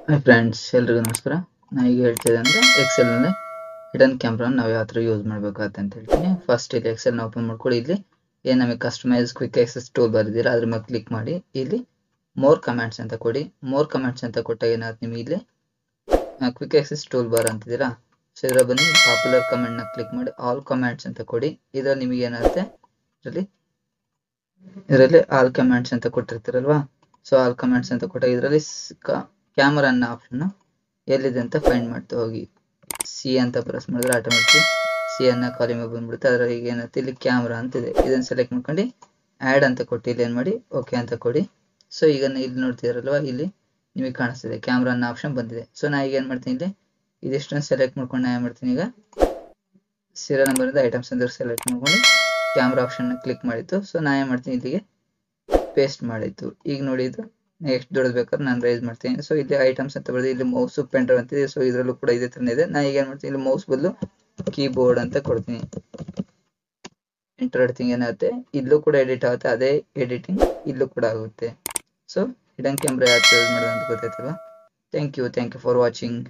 Hi friends, ಎಲ್ರಿಗೂ ನಮಸ್ಕಾರ. ನಾನು ಈಗ ಹೇಳ್ತಿದ್ದೆ ಅಂದರೆ ಎಕ್ಸೆಲ್ನಲ್ಲಿ ಹಿಡನ್ ಕ್ಯಾಮ್ರಾನ ನಾವು ಯಾವ ಥರ ಯೂಸ್ ಮಾಡಬೇಕಾಗತ್ತೆ ಅಂತ ಹೇಳ್ತೀನಿ. ಫಸ್ಟ್ ಇಲ್ಲಿ ಎಕ್ಸೆಲ್ನ ಓಪನ್ ಮಾಡ್ಕೊಳ್ಳಿ. ಇಲ್ಲಿ ಏನು ನಮಗೆ ಕಸ್ಟಮೈಸ್ ಕ್ವಿಕ್ ಆಕ್ಸೆಸ್ ಟೂಲ್ ಬರೆದಿರ ಅದ್ರ ಮೇಲೆ ಕ್ಲಿಕ್ ಮಾಡಿ ಇಲ್ಲಿ ಮೋರ್ ಕಮೆಂಟ್ಸ್ ಅಂತ ಕೊಡಿ. ಮೋರ್ ಕಮೆಂಟ್ಸ್ ಅಂತ ಕೊಟ್ಟಾಗ ಏನಾಗುತ್ತೆ ನಿಮಗೆ ಇಲ್ಲಿ ಕ್ವಿಕ್ ಆಕ್ಸೆಸ್ ಟೂಲ್ ಬಾರ್ ಅಂತಿದ್ದೀರಾ. ಸೊ ಇದರ ಬನ್ನಿ ಪಾಪ್ಯುಲರ್ ಕಮೆಂಟ್ನ ಕ್ಲಿಕ್ ಮಾಡಿ ಆಲ್ ಕಮೆಂಟ್ಸ್ ಅಂತ ಕೊಡಿ. ಇದರಲ್ಲಿ ನಿಮಗೆ ಏನಾಗುತ್ತೆ ಇದರಲ್ಲಿ ಆಲ್ ಕಮೆಂಟ್ಸ್ ಅಂತ ಕೊಟ್ಟಿರ್ತೀರಲ್ವಾ. ಸೊ ಆಲ್ ಕಮೆಂಟ್ಸ್ ಅಂತ ಕೊಟ್ಟಾಗ ಇದರಲ್ಲಿ ಕ್ಯಾಮರಾ ಅನ್ನೋ ಆಪ್ಷನ್ ಎಲ್ಲಿದೆ ಅಂತ ಫೈಂಡ್ ಮಾಡ್ತಾ ಹೋಗಿ. ಸಿ ಅಂತ ಪ್ರೆಸ್ ಮಾಡಿದ್ರೆ ಆಟೋಮೆಟಿಕ್ ಸಿ ಅನ್ನೋ ಕಾಲಮ್ ಬಂದ್ಬಿಡುತ್ತೆ. ಅದರಲ್ಲಿ ಈಗ ಏನಾಗುತ್ತೆ ಇಲ್ಲಿ ಕ್ಯಾಮ್ರಾ ಅಂತಿದೆ. ಇದನ್ನು ಸೆಲೆಕ್ಟ್ ಮಾಡ್ಕೊಂಡು ಆ್ಯಡ್ ಅಂತ ಕೊಟ್ಟು ಇಲ್ಲಿ ಏನು ಮಾಡಿ ಓಕೆ ಅಂತ ಕೊಡಿ. ಸೊ ಈಗ ಇಲ್ಲಿ ನೋಡ್ತಿದಾರಲ್ವಾ, ಇಲ್ಲಿ ನಿಮಗೆ ಕಾಣಿಸ್ತಿದೆ ಕ್ಯಾಮ್ರಾ ಅನ್ನೋ ಆಪ್ಷನ್ ಬಂದಿದೆ. ಸೊ ನಾ ಈಗ ಏನು ಮಾಡ್ತೀನಿ, ಇಲ್ಲಿ ಇದಿಷ್ಟನ್ನು ಸೆಲೆಕ್ಟ್ ಮಾಡ್ಕೊಂಡು ನಾ ಏನು ಮಾಡ್ತೀನಿ, ಈಗ ಸೀರಿಯಲ್ ನಂಬರಿಂದ ಐಟಮ್ಸ್ ಅಂತ ಸೆಲೆಕ್ಟ್ ಮಾಡ್ಕೊಂಡು ಕ್ಯಾಮ್ರಾ ಆಪ್ಷನ್ನ ಕ್ಲಿಕ್ ಮಾಡಿತ್ತು. ಸೊ ನಾ ಏನು ಮಾಡ್ತೀನಿ, ಇಲ್ಲಿಗೆ ಪೇಸ್ಟ್ ಮಾಡಿತ್ತು. ಈಗ ನೋಡಿ ಇದು ಎಷ್ಟು ದೊಡ್ಡದು ಬೇಕಾದ್ರೆ ನಾನು ರೈಸ್ ಮಾಡ್ತೀನಿ. ಸೊ ಇಲ್ಲಿ ಐಟಮ್ಸ್ ಅಂತ ಬರೆದು ಇಲ್ಲಿ ಮೌಸು ಪೆಂಡ್ರೈವ್ ಅಂತಿದೆ. ಸೊ ಇದರಲ್ಲೂ ಕೂಡ ಇದೇ ಥರನೇ ಇದೆ. ನಾನು ಈಗ ಏನು ಮಾಡ್ತೀನಿ, ಇಲ್ಲಿ ಮೌಸ್ ಬದಲು ಕೀಬೋರ್ಡ್ ಅಂತ ಕೊಡ್ತೀನಿ. ಎಂಟರ್ ಹೊಡ್ತೀನಿ. ಏನಾಗುತ್ತೆ ಇಲ್ಲೂ ಕೂಡ ಎಡಿಟ್ ಆಗುತ್ತೆ, ಅದೇ ಎಡಿಟಿಂಗ್ ಇಲ್ಲೂ ಕೂಡ ಆಗುತ್ತೆ. ಸೊ ಹಿಡನ್ ಕ್ಯಾಮ್ರಾ ಯಾಕೆ ಯೂಸ್ ಮಾಡೋದು ಅಂತ ಗೊತ್ತಾಯ್ತಲ್ವಾ. Thank you for watching.